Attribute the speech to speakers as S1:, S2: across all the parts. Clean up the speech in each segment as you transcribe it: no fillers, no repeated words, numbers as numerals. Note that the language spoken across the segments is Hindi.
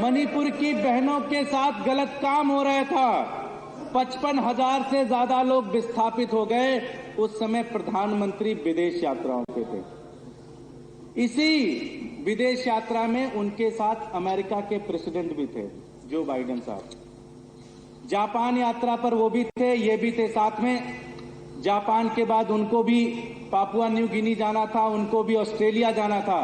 S1: मणिपुर की बहनों के साथ गलत काम हो रहा था। 55,000 से ज्यादा लोग विस्थापित हो गए। उस समय प्रधानमंत्री विदेश यात्राओं पे थे। इसी विदेश यात्रा में उनके साथ अमेरिका के प्रेसिडेंट भी थे, जो बाइडेन साहब। जापान यात्रा पर वो भी थे, ये भी थे साथ में। जापान के बाद उनको भी पापुआ न्यू गिनी जाना था, उनको भी ऑस्ट्रेलिया जाना था।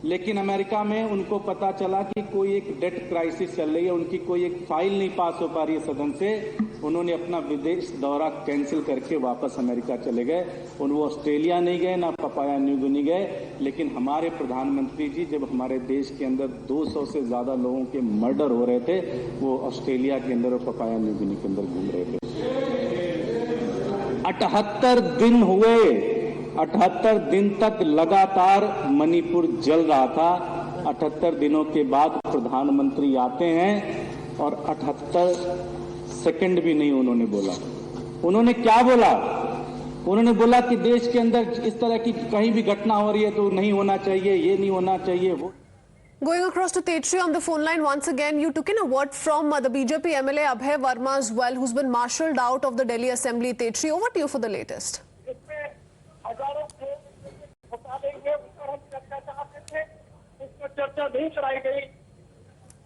S1: लेकिन अमेरिका में उनको पता चला कि कोई एक डेट क्राइसिस चल रही है, उनकी कोई एक फाइल नहीं पास हो पा रही है सदन से। उन्होंने अपना विदेश दौरा कैंसिल करके वापस अमेरिका चले गए। और वो ऑस्ट्रेलिया नहीं गए, ना पापुआ न्यू गिनी गए। लेकिन हमारे प्रधानमंत्री जी जब हमारे देश के अंदर 200 से ज्यादा लोगों के मर्डर हो रहे थे, वो ऑस्ट्रेलिया के अंदर और पापुआ न्यू गिनी के अंदर घूम रहे थे। 78 दिन हुए, 78 दिन तक लगातार मणिपुर जल रहा था। 78 दिनों के बाद प्रधानमंत्री आते हैं और 78 सेकंड भी नहीं उन्होंने बोला। उन्होंने क्या बोला? उन्होंने बोला कि देश के अंदर इस तरह की कहीं भी घटना हो रही है तो नहीं होना चाहिए, ये नहीं होना चाहिए, वो।
S2: Going across to Tetri on the phone line once again, you took in a word from the BJP MLA Abhay Verma as well, who's been marshalled out of the Delhi Assembly. Tetri, over to you for the latest.
S3: चर्चा नहीं कराई गई।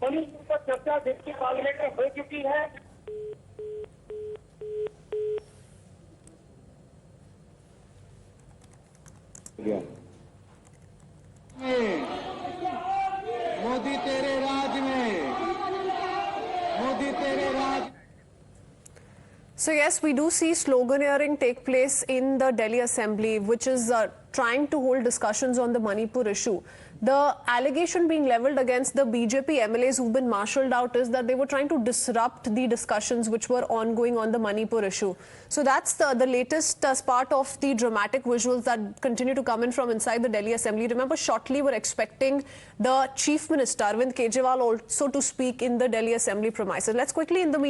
S3: मणिपुर पर चर्चा डिप्टी पार्लियामेंट में हो चुकी है।
S1: मोदी तेरे राज में, मोदी तेरे राज।
S2: So yes, we do see sloganeering take place in the Delhi Assembly, which is trying to hold discussions on the Manipur issue. The allegation being leveled against the BJP MLAs who've been marshalled out is that they were trying to disrupt the discussions which were ongoing on the Manipur issue. So that's the latest as part of the dramatic visuals that continue to come in from inside the Delhi Assembly. Remember, shortly we're expecting the Chief Minister Arvind Kejriwal also to speak in the Delhi Assembly premises. Let's quickly in the